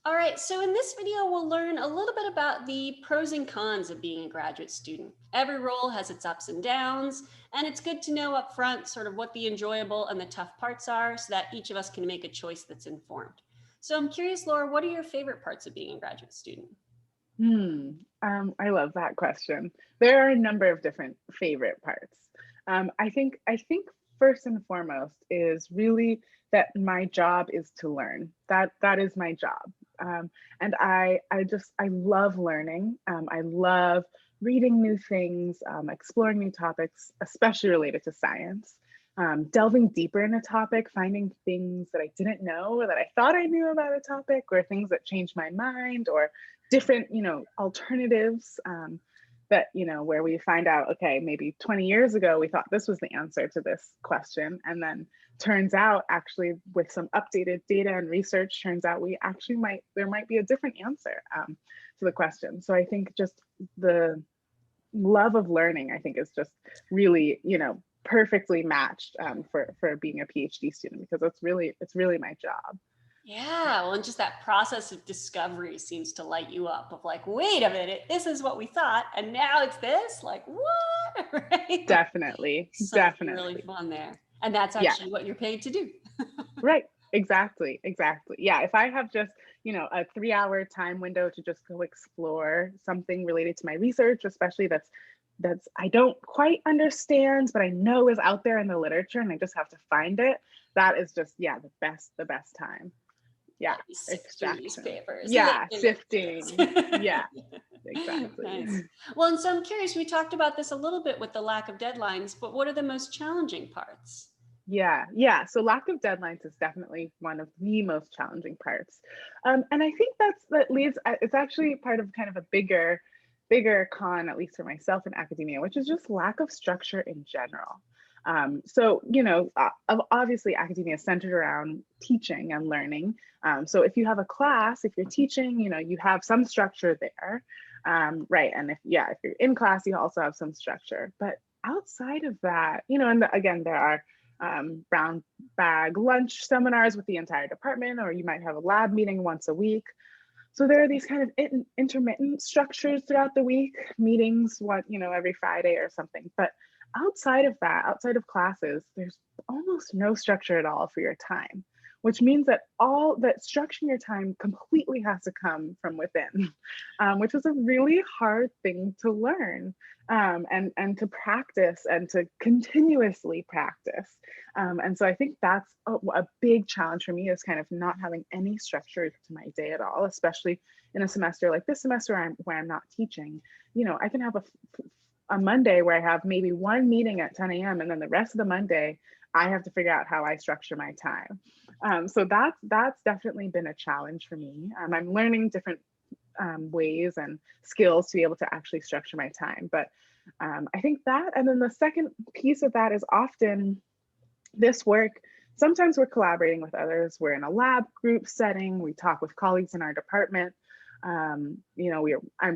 All right, so in this video, we'll learn a little bit about the pros and cons of being a graduate student. Every role has its ups and downs, and it's good to know up front sort of what the enjoyable and the tough parts are so that each of us can make a choice that's informed. So I'm curious, Laura, what are your favorite parts of being a graduate student? Hmm. I love that question. There are a number of different favorite parts. I think first and foremost is really that my job is to learn. That is my job. And I love learning. I love reading new things, exploring new topics, especially related to science. Delving deeper in a topic, finding things that I didn't know or that I thought I knew about a topic, or things that changed my mind, or different alternatives, that where we find out, okay, maybe 20 years ago we thought this was the answer to this question, and then turns out, actually, with some updated data and research, turns out we actually might be a different answer, to the question. So I think just the love of learning, I think, is just really, perfectly matched, for being a PhD student, because it's really my job. Yeah, well, and just that process of discovery seems to light you up of like, wait a minute, this is what we thought, and now it's this? Like, what? Right? Definitely, Something really definitely. fun there. And that's Yeah. actually what you're paid to do. Right. Exactly. Exactly. Yeah. If I have just, a 3 hour time window to just go explore something related to my research, especially that's I don't quite understand, but I know is out there in the literature and I just have to find it. That is just, yeah, the best time. Yeah. Like you sift through these Extraction. papers. Yeah. Yes. Sifting. Yeah. Exactly. Nice. Well, and so I'm curious, we talked about this a little bit with the lack of deadlines, but what are the most challenging parts? Yeah, yeah. So lack of deadlines is definitely one of the most challenging parts, and I think that leads. It's actually part of kind of a bigger con, at least for myself in academia, which is just lack of structure in general. So obviously, academia is centered around teaching and learning. So if you have a class, if you're teaching, you have some structure there, right? And if you're in class, you also have some structure. But outside of that, and again, there are brown bag lunch seminars with the entire department, or you might have a lab meeting once a week. So there are these kind of intermittent structures throughout the week, meetings, every Friday or something. But outside of that, outside of classes, there's almost no structure at all for your time, which means that all that structuring your time completely has to come from within, which is a really hard thing to learn, and to practice and to continuously practice. And so I think that's a big challenge for me, is kind of not having any structure to my day at all, especially in a semester like this semester where I'm not teaching. I can have a Monday where I have maybe one meeting at 10 a.m. and then the rest of the Monday, I have to figure out how I structure my time. So that's definitely been a challenge for me. I'm learning different ways and skills to be able to actually structure my time. But I think that, and then the second piece of that is often this work. Sometimes we're collaborating with others. We're in a lab group setting. We talk with colleagues in our department. I'm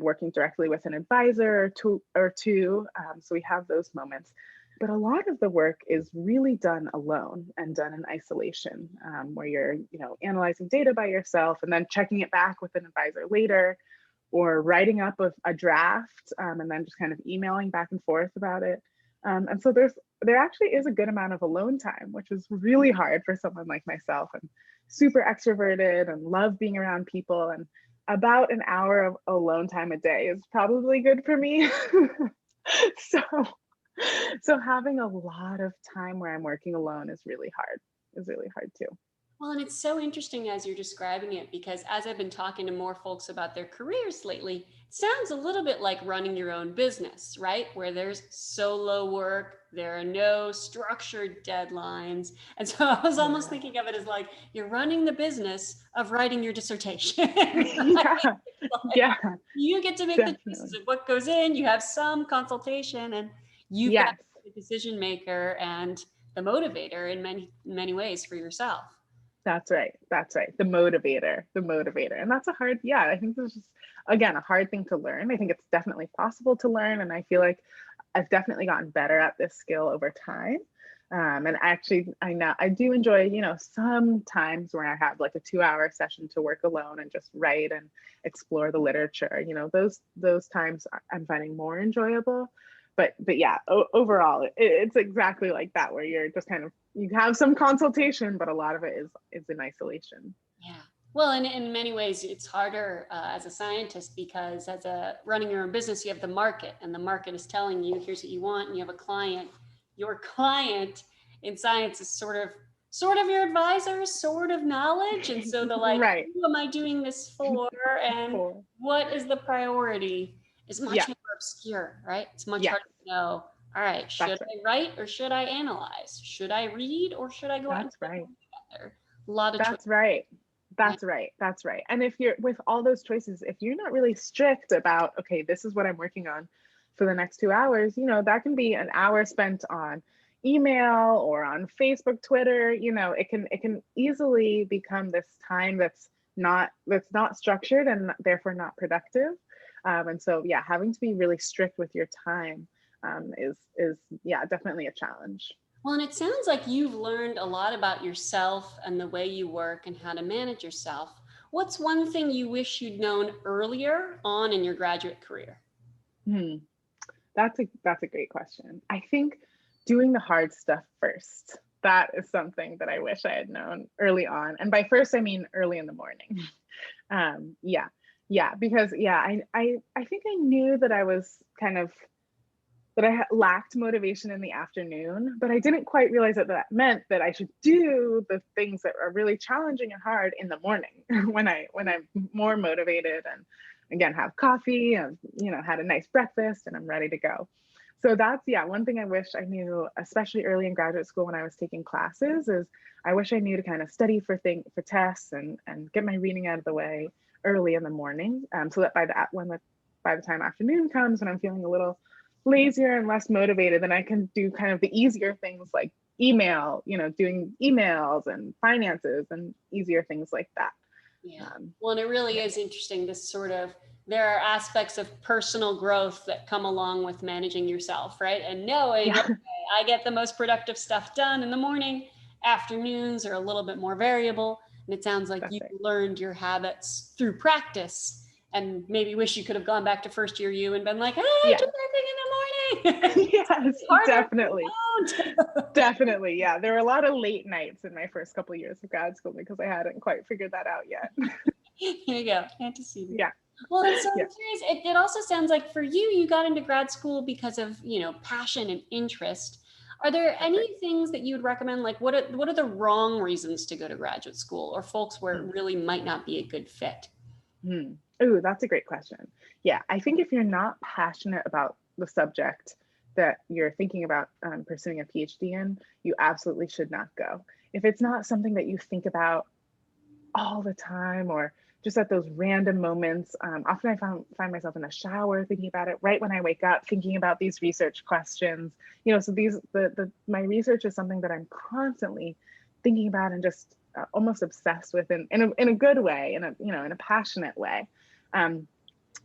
working directly with an advisor or two. So we have those moments. But a lot of the work is really done alone and done in isolation, where you're, analyzing data by yourself and then checking it back with an advisor later, or writing up a draft, and then just kind of emailing back and forth about it. And so there actually is a good amount of alone time, which is really hard for someone like myself. I'm super extroverted and love being around people, and about an hour of alone time a day is probably good for me. so so having a lot of time where I'm working alone is really hard too. Well, and it's so interesting as you're describing it because as I've been talking to more folks about their careers lately, it sounds a little bit like running your own business, right? Where there's solo work, there are no structured deadlines. And so I was almost Yeah. thinking of it as like you're running the business of writing your dissertation, Yeah. right? Like Yeah. you get to make the choices Definitely. of what goes in, you have some consultation, and you've got Yes. to be the decision maker and the motivator in many ways for yourself. That's right. That's right. The motivator. And that's a hard, yeah, I think this is, again, a hard thing to learn. I think it's definitely possible to learn. And I feel like I've definitely gotten better at this skill over time. And actually, I do enjoy, sometimes where I have like a 2 hour session to work alone and just write and explore the literature. Those times I'm finding more enjoyable. But yeah, overall, it's exactly like that, where you're just kind of, you have some consultation, but a lot of it is in isolation. Yeah. Well, in many ways, it's harder as a scientist, because as a running your own business, you have the market, and the market is telling you, here's what you want, and you have a client. Your client in science is sort of your advisor, sort of knowledge, and so the like, Right. who am I doing this for, and Cool. what is the priority is much Yeah. more obscure, right? It's much Yes. harder to know. All right, should That's right. I write or should I analyze? Should I read or should I go out and That's right. together? A lot of choice. That's right. Right? That's right. That's right. And if you're, with all those choices, if you're not really strict about, okay, this is what I'm working on for the next 2 hours, that can be an hour spent on email or on Facebook, Twitter. It can easily become this time that's not structured and therefore not productive. And so, yeah, having to be really strict with your time is yeah, definitely a challenge. Well, and it sounds like you've learned a lot about yourself and the way you work and how to manage yourself. What's one thing you wish you'd known earlier on in your graduate career? Hmm. That's a great question. I think doing the hard stuff first. That is something that I wish I had known early on. And by first, I mean early in the morning. Yeah, yeah, because yeah, I think I knew that I was kind of that lacked motivation in the afternoon, but I didn't quite realize that that meant that I should do the things that are really challenging and hard in the morning when I'm more motivated and again have coffee and had a nice breakfast and I'm ready to go. So that's, yeah, one thing I wish I knew, especially early in graduate school when I was taking classes, is I wish I knew to kind of study for tests and get my reading out of the way early in the morning, so that by the time afternoon comes and I'm feeling a little lazier and less motivated, then I can do kind of the easier things like email, doing emails and finances and easier things like that. Yeah. Um, Well, and it really yeah, is interesting, this sort of, there are aspects of personal growth that come along with managing yourself, right? And knowing, yeah, okay, I get the most productive stuff done in the morning, afternoons are a little bit more variable. And it sounds like that's you right. learned your habits through practice, and maybe wish you could have gone back to first year you and been like, hey, I Yeah, do everything in the morning. yes, Harder definitely. if you don't. Definitely. Yeah. There were a lot of late nights in my first couple of years of grad school because I hadn't quite figured that out yet. There you go. Antecedent. Yeah. Well, and so Yeah. I'm curious, it also sounds like for you, you got into grad school because of, passion and interest. Are there That's right. any things that you would recommend? Like, what are the wrong reasons to go to graduate school, or folks where Mm. it really might not be a good fit? Mm. Ooh, that's a great question. Yeah. I think if you're not passionate about the subject that you're thinking about pursuing a PhD in, you absolutely should not go. If it's not something that you think about all the time or just at those random moments. Often I find myself in the shower thinking about it, right when I wake up, thinking about these research questions. So my research is something that I'm constantly thinking about and just almost obsessed with in a good way, in a passionate way. Um,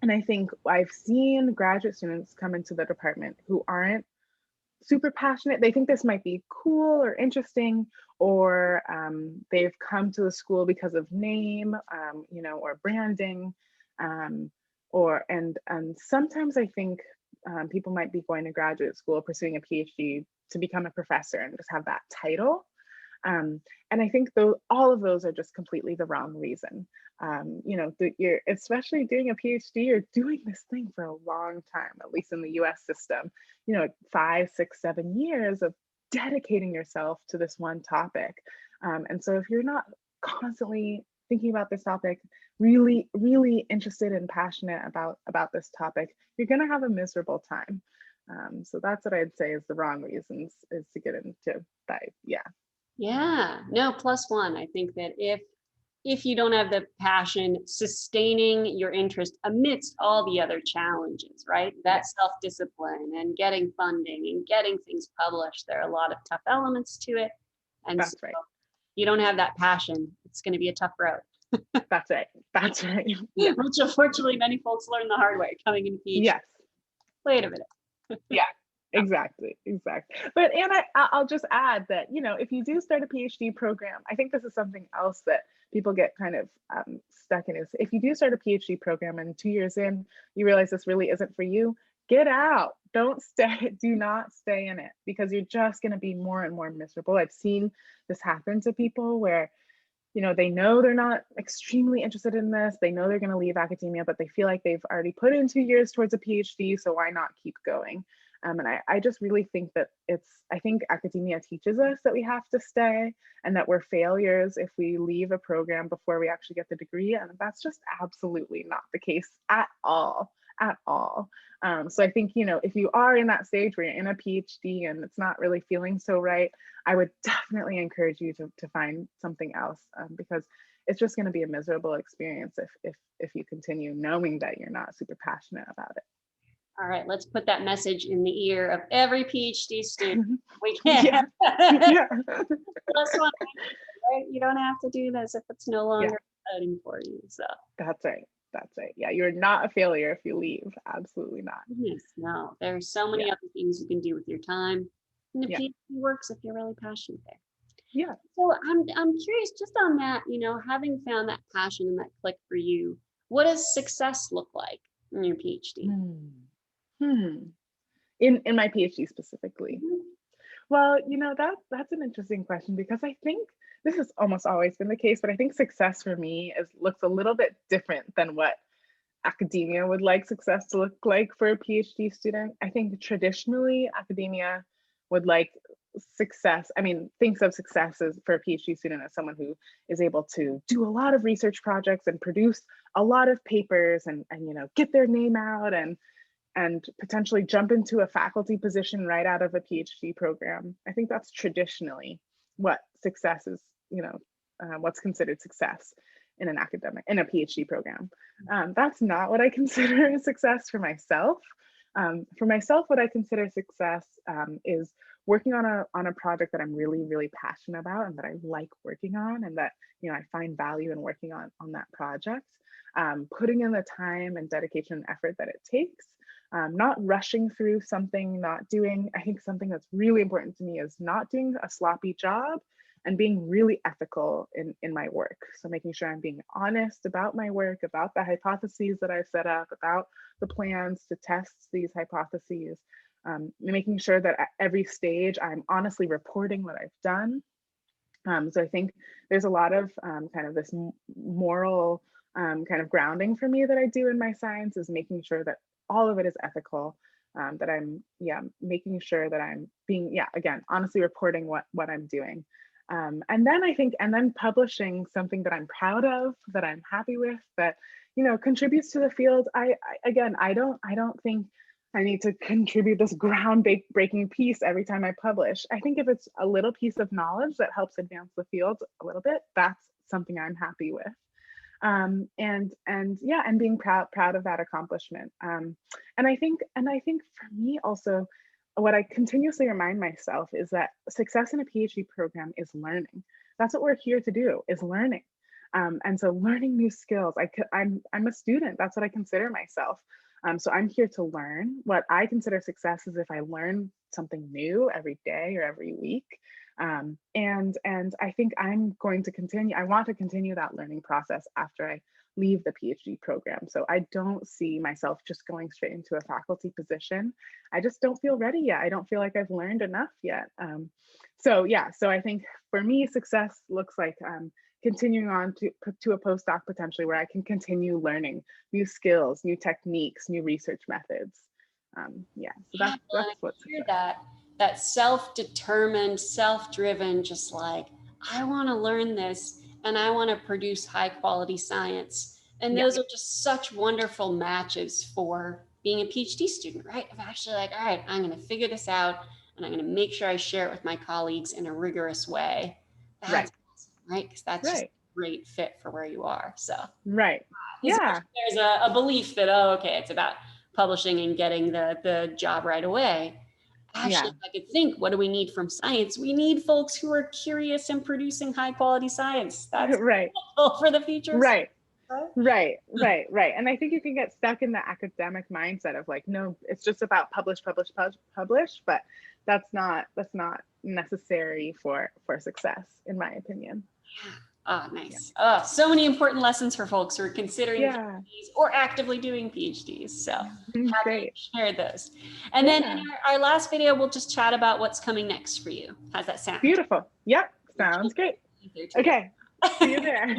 and I think I've seen graduate students come into the department who aren't super passionate. They think this might be cool or interesting, or they've come to the school because of name, or branding, um, and sometimes I think people might be going to graduate school pursuing a PhD to become a professor and just have that title. And I think though all of those are just completely the wrong reason. You're especially doing a PhD, you're doing this thing for a long time, at least in the US system, 5, 6, 7 years of dedicating yourself to this one topic. And so if you're not constantly thinking about this topic, really, really interested and passionate about this topic, you're going to have a miserable time. So that's what I'd say is the wrong reasons is to get into that. Yeah. Yeah, no, plus one. I think that if you don't have the passion sustaining your interest amidst all the other challenges, right? That Yes, self-discipline and getting funding and getting things published, there are a lot of tough elements to it. And so that's right. you don't have that passion, it's going to be a tough road, That's right. That's right. Yeah. which unfortunately many folks learn the hard way coming into PhD. Yes. Wait a minute. Yeah. Exactly, exactly. But and I'll just add that, you know, if you do start a PhD program, I think this is something else that people get kind of stuck in is if you do start a PhD program and 2 years in, you realize this really isn't for you, get out. Don't stay, do not stay in it because you're just going to be more and more miserable. I've seen this happen to people where you know, they know they're not extremely interested in this. They know they're going to leave academia, but they feel like they've already put in 2 years towards a PhD. So why not keep going? And I just really think that I think academia teaches us that we have to stay and that we're failures if we leave a program before we actually get the degree. And that's just absolutely not the case at all, at all. So I think, you know, if you are in that stage where you're in a PhD and it's not really feeling so right, I would definitely encourage you to find something else because it's just going to be a miserable experience if you continue knowing that you're not super passionate about All right, let's put that message in the ear of every PhD student. it. We can't. Yeah, yeah, Plus one, right? You don't have to do this if it's no yeah. longer exciting for you. So, That's right. That's right. Yeah, you're not a failure if you leave. Absolutely not. yes, no, there's so many Yeah, other things you can do with your time. And the yeah, PhD works if you're really passionate there. yeah. So I'm curious just on that, having found that passion and that click for you, what does success look like in your PhD? Hmm. Hmm. In my PhD specifically. Mhm. Well, you know, that's an interesting question because I think this has almost always been the case, but I think success for me is looks a little bit different than what academia would like success to look like for a PhD student. I think traditionally academia would like success, I mean, thinks of success as for a PhD student as someone who is able to do a lot of research projects and produce a lot of papers and you know, get their name out and potentially jump into a faculty position right out of a PhD program. I think that's traditionally what success is, you know, what's considered success in an academic, in a PhD program. That's not what I consider success for myself. What I consider success is working on a project that I'm really, really passionate about and that I like working on and that, you know, I find value in working on that project. Putting in the time and dedication and effort that it takes, not rushing through something, not doing, I think something that's really important to me is not doing a sloppy job and being really ethical in my work. So making sure I'm being honest about my work, about the hypotheses that I've set up, about the plans to test these hypotheses, making sure that at every stage I'm honestly reporting what I've done. So I think there's a lot of kind of this moral kind of grounding for me that I do in my science is making sure that all of it is ethical, that I'm, yeah, making sure that I'm being, yeah, again, honestly reporting what I'm doing. And then I think, and then publishing something that I'm proud of, that I'm happy with, that, you know, contributes to the field. Again, I don't think I need to contribute this groundbreaking piece every time I publish. I think if it's a little piece of knowledge that helps advance the field a little bit, that's something I'm happy with. And yeah, and being proud of that accomplishment. And I think for me also, what I continuously remind myself is that success in a PhD program is learning. That's what we're here to do, is learning. And so learning new skills. I'm a student. That's what I consider myself. So I'm here to learn. What I consider success is if I learn something new every day or every week. And I think I'm going to continue. I want to continue that learning process after I leave the PhD program. So I don't see myself just going straight into a faculty position. I just don't feel ready yet. I don't feel like I've learned enough yet. So yeah, so I think for me, success looks like continuing on to a postdoc potentially where I can continue learning new skills, new techniques, new research methods. Yeah, so Yeah, well, and that's I what hear success. that self-determined, self-driven, just like I want to learn this and I want to produce high quality science. And Yeah, those are just such wonderful matches for being a PhD student, right? Of actually like, all right, I'm going to figure this out and I'm going to make sure I share it with my colleagues in a rigorous way. That's right, awesome, right? Because that's just a right, great fit for where you are. So right. as much Yeah, as there's a belief that, oh, okay, it's about publishing and getting the job right away. Actually, yeah, if I could think, what do we need from science? We need folks who are curious and producing high quality science. That's right, critical for the future of right. Right. And I think you can get stuck in the academic mindset of like, no, it's just about publish, but that's not necessary for success, in my opinion. Oh, Yeah. nice. Oh, so many important lessons for folks who are considering Yeah. PhDs or actively doing PhDs. So happy Great. you shared those. And then in Yeah. our last video, we'll just chat about what's coming next for you. How's that sound? Beautiful. Yep. We Sounds can't great. wait to be there together. Okay. See you there.